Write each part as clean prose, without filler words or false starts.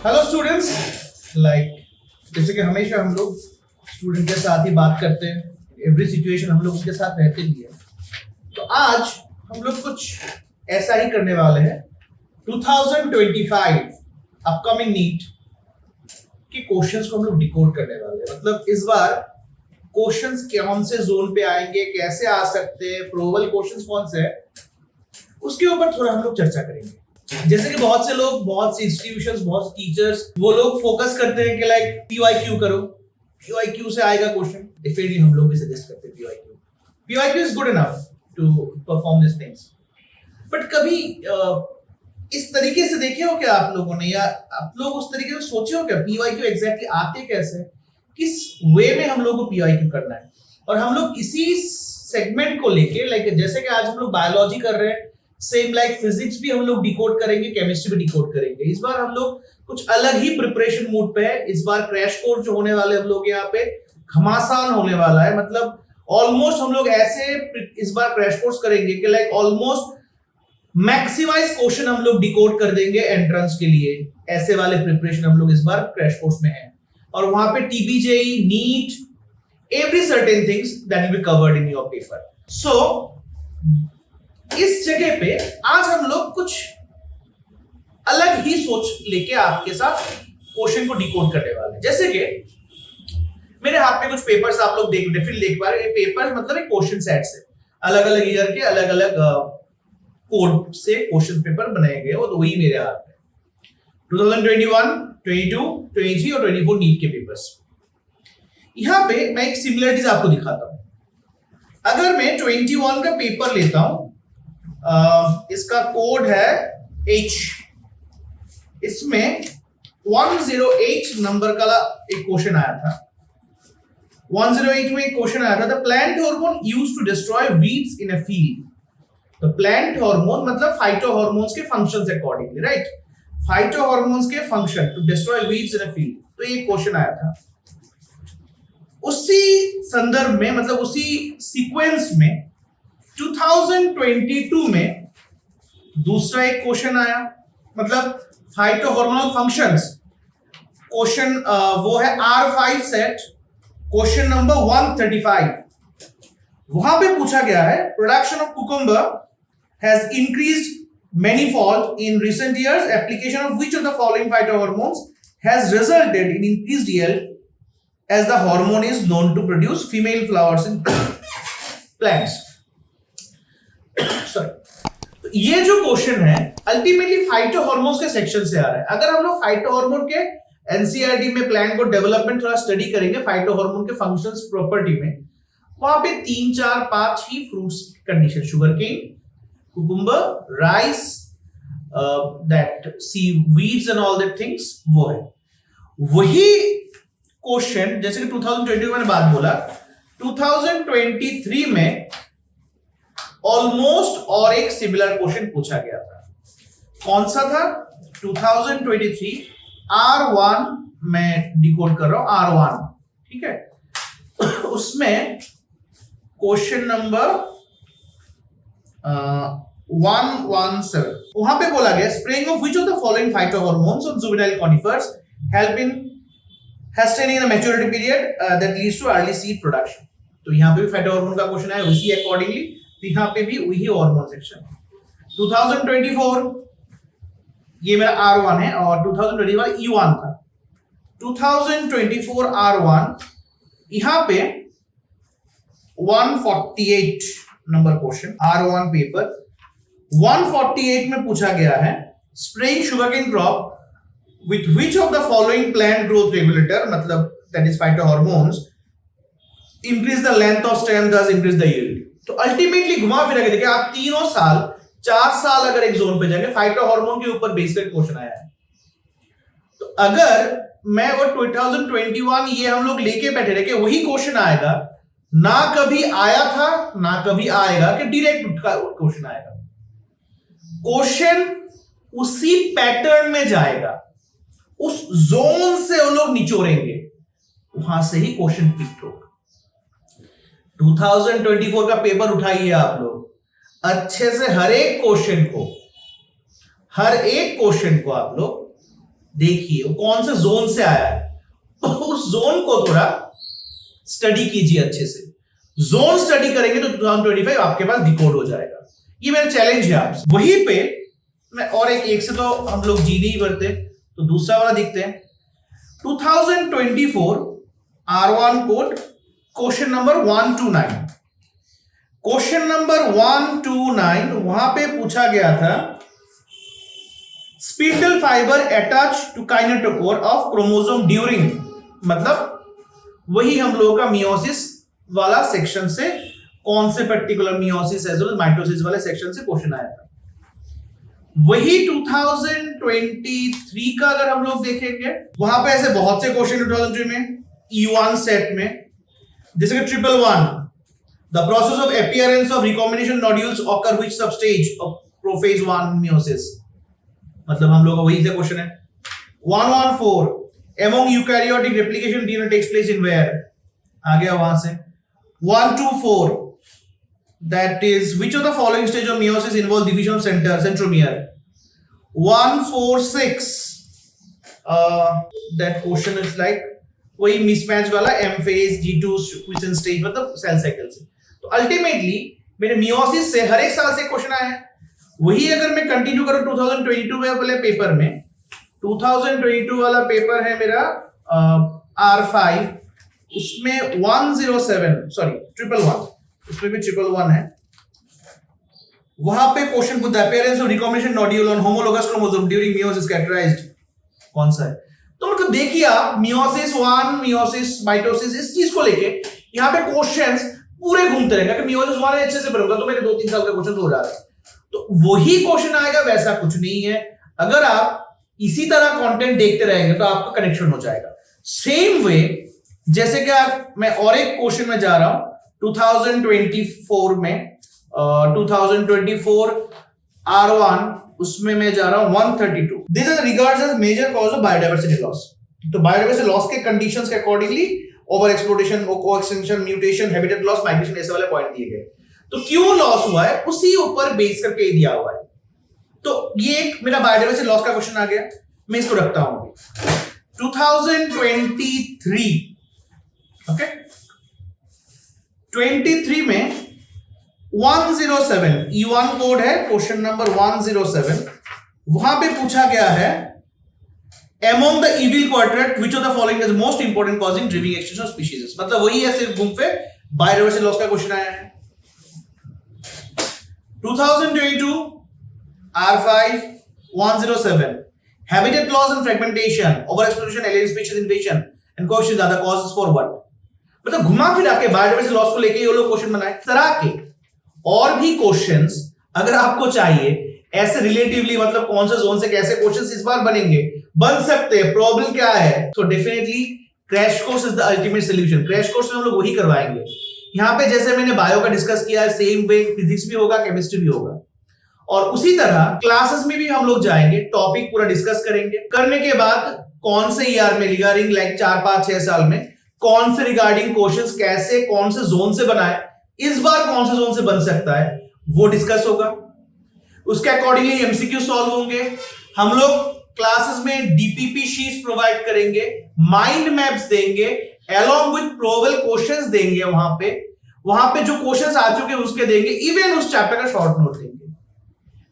Hello students, जैसे कि हमेशा हम लोग स्टूडेंट के साथ ही बात करते हैं, एवरी सिचुएशन हम लोग उनके साथ रहते ही है। तो आज हम लोग कुछ ऐसा ही करने वाले हैं। 2025 अपकमिंग नीट के क्वेश्चंस को हम लोग डिकोड करने वाले हैं। मतलब इस बार क्वेश्चंस कौन से जोन पे आएंगे, कैसे आ सकते हैं, प्रोबेबल क्वेश्चंस कौन से है, उसके ऊपर थोड़ा हम लोग चर्चा करेंगे। जैसे कि बहुत से लोग, बहुत से इंस्टीट्यूशंस, बहुत से टीचर्स, वो लोग फोकस करते हैं कि लाइक पीवाईक्यू करो, पीवाईक्यू से आएगा क्वेश्चन। डेफिनेटली हम लोग भी सजेस्ट करते हैं PYQ is good enough to perform this things. But कभी इस तरीके से देखे हो क्या आप लोगों ने, या आप लोग उस तरीके से सोचे हो क्या पीवाईक्यू एग्जैक्टली आते कैसे, किस वे में हम लोग को पीवाईक्यू करना है। और हम लोग इसी सेगमेंट को लेके लाइक जैसे कि आज हम लोग बायोलॉजी कर रहे हैं, सेम लाइक फिजिक्स भी हम लोग डिकोड करेंगे, केमिस्ट्री भी डिकोड करेंगे। इस बार हम लोग कुछ अलग ही प्रिपरेशन मूड पे है। इस बार क्रैश कोर्स जो होने वाले हम लोग यहाँ पे घमासान होने वाला है। मतलब ऑलमोस्ट हम लोग ऐसे इस बार क्रैश कोर्स करेंगे कि लाइक ऑलमोस्ट मैक्सिमाइज क्वेश्चन हम लोग डिकोड कर देंगे एंट्रेंस के लिए। ऐसे वाले प्रिपरेशन हम लोग इस बार क्रैश कोर्स में है। और वहां पे टीबीजेई, NEET, every certain things that will be covered in your paper. So इस जगह पे आज हम लोग कुछ अलग ही सोच लेके आपके साथ क्वेश्चन को डिकोड करने वाले हैं। जैसे कि मेरे हाथ में कुछ पेपर्स आप लोग देख पा रहे हैं। पेपर मतलब एक क्वेश्चन सेट से अलग अलग ईयर के अलग अलग कोड से क्वेश्चन पेपर बनाए गए, और तो वही मेरे हाथ में 2021, 22, 23 और 24 नीट के पेपर्स। यहां पे मैं एक सिमिलरिटीज आपको दिखाता हूं। अगर मैं 21 का पेपर लेता हूं, इसका कोड है H। इसमें 108 नंबर का एक क्वेश्चन आया था। 108 में एक क्वेश्चन आया था, the plant hormone used to destroy weeds in a field. तो प्लांट हार्मोन मतलब फाइटो हार्मोन्स के functions accordingly, right, phyto hormones के function to destroy weeds in a field. तो ये क्वेश्चन आया था। उसी संदर्भ में, मतलब उसी सीक्वेंस में 2022 में दूसरा एक क्वेश्चन आया, मतलब फाइटो हार्मोनल फंक्शंस। क्वेश्चन वो है R5 सेट, क्वेश्चन नंबर 135। वहां पे पूछा गया है, production of cucumber has increased manifold in recent years. Application of which of the following phytohormones has resulted in increased yield as the hormone is known to produce female flowers in plants. Sorry. तो ये जो question है ultimately phyto hormones के section से आ रहा है। अगर हम लोग फाइटो हार्मोन के एनसीईआरटी में प्लांट को डेवलपमेंट थोड़ा स्टडी करेंगे, फाइटो हार्मोन के फंक्शंस प्रॉपर्टी में, वहां पे 3, 4, 5 ही fruits condition, sugar cane, cucumber, rice, that see weeds and all that things, वो है। वही क्वेश्चन जैसे कि 2020 में बात बोला, 2023 में ऑलमोस्ट और एक सिमिलर क्वेश्चन पूछा गया था। कौन सा था? 2023 R1 में डिकोड कर रहा हूं, R1, ठीक है। उसमें क्वेश्चन नंबर 117, वहां पे बोला गया, spraying of which of the following phytohormones on juvenile conifers help in hastening the maturity period that leads to early seed production। तो यहां पे भी फाइटोहार्मोन का क्वेश्चन है, उसी अकॉर्डिंगली तो यहां पे भी वही हार्मोन सेक्शन। 2024 ये मेरा R1 है और 2021 E1 था। 2024 R1 यहां पे 148 नंबर क्वेश्चन, R1 पेपर 148 में पूछा गया है, spraying sugarcane crop with which of the following plant growth regulator, मतलब that is phytohormones, increase the length of stem thus increase the yield। तो अल्टीमेटली घुमा फिरा के देखिए, आप 4 साल अगर एक जोन पे जाएंगे, फाइटोहार्मोन के ऊपर बेस करके क्वेश्चन आया है। तो अगर मैं वो 2021 ये हम लोग लेके बैठे रहे कि वही क्वेश्चन आएगा, ना कभी आया था ना कभी आएगा कि डायरेक्ट क्वेश्चन आएगा। क्वेश्चन उसी पैटर्न में जाएगा, उस जोन से वो लोग निचोड़ेंगे, वहां से ही क्वेश्चन पिक होगा। 2024 का पेपर उठाइए आप लोग अच्छे से, हर एक क्वेश्चन को आप लोग देखिए वो कौन से जोन से आया है, तो उस जोन को थोड़ा स्टडी कीजिए अच्छे से। जोन स्टडी करेंगे तो 2025 आपके पास डिकोड हो जाएगा। ये मेरा चैलेंज है आपसे। वहीं पे मैं और एक से तो हम लोग जी नहीं भरते, तो दूसरा वाला देखते हैं। 2024 R1 code question number 129। Question number 129 वहां पे पूछा गया था, spindle fibre attach to kinetochore of chromosome during, मतलब वही हम लोगों का मियोसिस वाला सेक्शन से, कौन से particular meiosis as well mitosis वाले सेक्शन से क्वेश्चन आया था। वही 2023 का अगर हम लोग देखेंगे, वहां पे ऐसे बहुत से क्वेश्चन 2023 में E1 सेट में, जैसे कि 111 the process of appearance of recombination nodules occur which सब स्टेज ऑफ प्रोफेज 1 मियोसिस, मतलब हम लोग का वही से क्वेश्चन है। 114 among eukaryotic replication DNA takes place in where, आ गया वहां से। 124 that is which of the following stage of meiosis involve division of centromere। 146 that question is like वही मिसमैच वाला M phase G2 quiescent stage, मतलब cell cycle से। तो ultimately मेरे meiosis से हर एक साल से क्वेश्चन आया है। वही अगर मैं कंटिन्यू करूं 2022 वाले पेपर में, 2022 वाला पेपर है मेरा R5, उसमें 111 उसमें भी 111 है। वहां पे क्वेश्चन पूछता है appearance of recombination nodule on homologous chromosome during meiosis characterised, कौन सा है। तो मतलब देखिए आप मियोसिस 1, मियोसिस, माइटोसिस, इस चीज को लेके यहाँ पे क्वेश्चंस पूरे घूमते रहेंगे कि मियोसिस 1 अच्छे से पढ़ूंगा तो मेरे 2-3 साल का क्वेश्चन हो जा रहा है। तो वही क्वेश्चन आएगा, वैसा कुछ नहीं है। अगर आप इसी तरह कंटेंट देखते रहेंगे तो आपका कनेक्शन हो जाएगा। सेम वे जैसे कि मैं और एक क्वेश्चन में जा रहा हूं 2024 में, 2024 R1, उसमें मैं जा रहा हूं 132। This is regards as major cause of biodiversity loss. तो बायोडायवर्सिटी लॉस के कंडीशंस के accordingly over exploitation, coextension, mutation, habitat loss, migration, ऐसे वाले पॉइंट दिए गए। तो क्यों लॉस हुआ है उसी ऊपर बेस करके दिया हुआ है। तो ये एक मेरा बायोडायवर्सिटी लॉस का क्वेश्चन आ गया, मैं इसको रखता हूं। 2023 ओके, 23 में 107 E1 कोड है, क्वेश्चन नंबर 107। वहां पे पूछा गया है among the evil quadrant which of the following is most important causing driving extinction of species, मतलब वही है, सिर्फ घूम पे बायोडायवर्सिटी लॉस का क्वेश्चन आया है। 2022 R5 107 habitat loss and fragmentation, overexploitation, alien species invasion and questions are the causes for what, मतलब घुमा फिरा के बायोडायवर्सिटी लॉस को लेके ये लोग क्वेश्चन बनाए। तरह के और भी क्वेश्चंस अगर आपको चाहिए ऐसे रिलेटिवली, मतलब कौन से जोन से कैसे क्वेश्चंस इस बार बनेंगे, बन सकते हैं, प्रॉब्लम क्या है, तो definitely crash course is the ultimate solution. Crash course में हम लोग वही करवाएंगे। यहाँ पे जैसे मैंने बायो का डिस्कस किया है, सेम वे फिजिक्स भी होगा, केमिस्ट्री भी होगा, और उसी तरह क्लासेस में भी हम लोग जाएंगे, टॉपिक पूरा डिस्कस करेंगे। करने के बाद कौन से ईयर में रिगार्डिंग लाइक 4, 5, 6 साल में कौन से रिगार्डिंग क्वेश्चंस कैसे कौन से जोन से बनाए, इस बार कौन से जोन से बन सकता है वो डिस्कस होगा। उसके अकॉर्डिंगली एमसीक्यू सॉल्व होंगे। हम लोग क्लासेस में डीपीपी शीट्स प्रोवाइड करेंगे, माइंड मैप्स देंगे, अलोंग विद प्रोबेबल क्वेश्चंस देंगे। वहां पे जो क्वेश्चंस आ चुके हैं उसके देंगे, इवन उस चैप्टर का शॉर्ट नोट देंगे।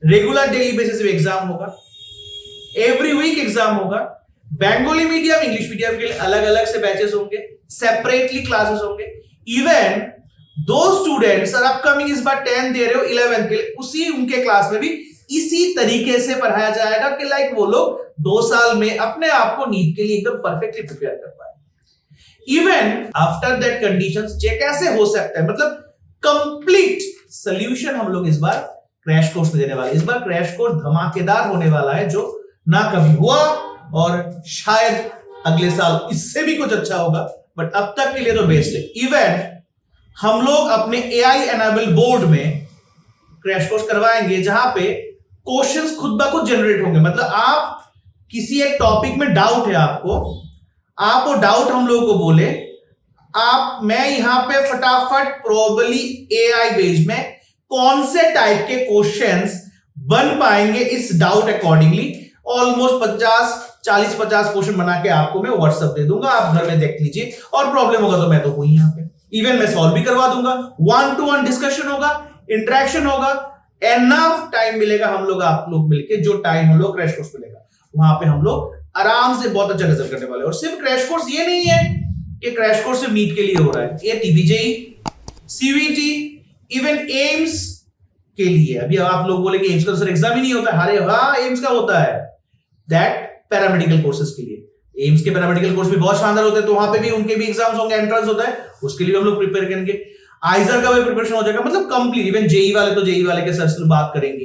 रेगुलर डेली बेसिस पे एग्जाम होगा, एवरी वीक एग्जाम होगा। बंगाली मीडियम, इंग्लिश मीडियम के लिए अलग अलग से बैचेस होंगे, सेपरेटली क्लासेस होंगे। Even though students are upcoming इस बार 10 दे रहे हो 11 के लिए, उसी उनके क्लास में भी इसी तरीके से पढ़ाया जाएगा कि लाइक वो लोग 2 साल में अपने आप को नीट के लिए एकदम परफेक्टली प्रिपेयर कर पाए। Even after that conditions check कैसे हो सकता है, मतलब कंप्लीट सॉल्यूशन हम लोग इस बार क्रैश कोर्स में देने वाले। इस बार क्रैश कोर्स धमाकेदार होने वाला है, जो ना कभी हुआ, और शायद अगले साल इससे भी कुछ अच्छा होगा, बट अब तक के लिए तो बेस्ट है। इवन हम लोग अपने AI एनेबल बोर्ड में क्रैश कोर्स करवाएंगे, जहां पे क्वेश्चंस खुद ब खुद जनरेट होंगे। मतलब आप किसी एक टॉपिक में डाउट है आपको, आप वो डाउट हम लोगों को बोले, मैं यहां पे फटाफट प्रोबेबली AI बेस्ड में कौन से टाइप के क्वेश्चंस बन पाएंगे इस डाउट अकॉर्डिंगली ऑलमोस्ट 50 40-50 क्वेश्चन बना के आपको मैं व्हाट्सएप दे दूंगा, आप घर में देख लीजिए, और प्रॉब्लम होगा तो मैं तो हूं यहाँ पे, इवन मैं सॉल्व भी करवा दूंगा। 1-to-1 डिस्कशन होगा, इंटरेक्शन होगा, एनफ टाइम मिलेगा हम लोग आप लोग मिलके, जो टाइम हम लोग क्रैश कोर्स मिलेगा वहां पे हम लोग आराम से बहुत अच्छा रिजल्ट करने वाले। और सिर्फ क्रैश कोर्स ये नहीं है कि क्रैश कोर्स सिर्फ नीट के लिए हो रहा है, ये टीबीजेई, सीवीटी, इवन एम्स के लिए। अभी आप लोग बोले कि एम्स का तो सर एग्जाम ही नहीं होता, अरे हाँ एम्स का होता है, दैट पैरामेडिकल कोर्सेज के लिए। एम्स के पैरामेडिकल कोर्स भी बहुत शानदार होते हैं, तो वहां पे भी उनके भी एग्जाम्स होंगे, एंट्रेंस होता है, उसके लिए भी हम लोग प्रिपेयर करेंगे। आइजर का भी प्रिपरेशन हो जाएगा, मतलब कंप्लीट। इवन जेई वाले तो जेई वाले के सर से बात करेंगे,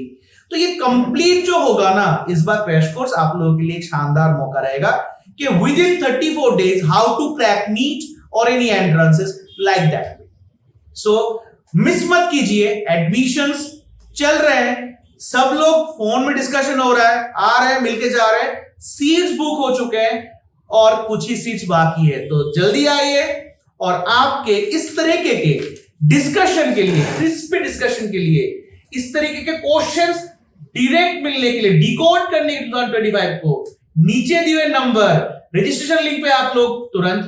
तो ये कंप्लीट जो होगा ना इस बार क्रैश कोर्स आप लोगों के लिए एक शानदार मौका रहेगा कि within 34 days how to crack NEET और any entrances like that. So miss मत कीजिए, एडमिशंस चल रहे हैं, सब लोग फोन में डिस्कशन हो रहा है, आ रहे हैं, मिलके जा रहे हैं, सीट्स बुक हो चुके हैं और कुछ ही सीट्स बाकी है, तो जल्दी आइए। और आपके इस तरीके के डिस्कशन के लिए, क्रिस्पी डिस्कशन के लिए, इस तरीके के क्वेश्चंस डायरेक्ट मिलने के लिए, डिकोड करने के 2025 को, नीचे दिए हुए नंबर रजिस्ट्रेशन लिंक पे आप लोग तुरंत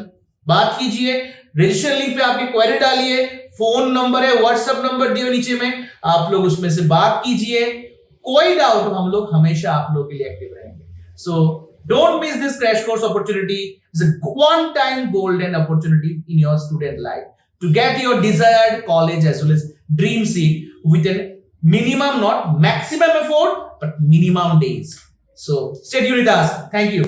बात कीजिए, रजिस्ट्रेशन लिंक पे आपकी क्वेरी डालिए, फोन नंबर है, व्हाट्सएप नंबर दिए नीचे में, आप लोग उसमें से बात कीजिए, कोई डाउट हम लोग हमेशा आप लोगों के लिए एक्टिव रहेंगे। सो don't miss this crash course opportunity. It's a one-time golden opportunity in your student life to get your desired college as well as dream seat with a minimum, not maximum effort, but minimum days. So stay tuned with us. Thank you.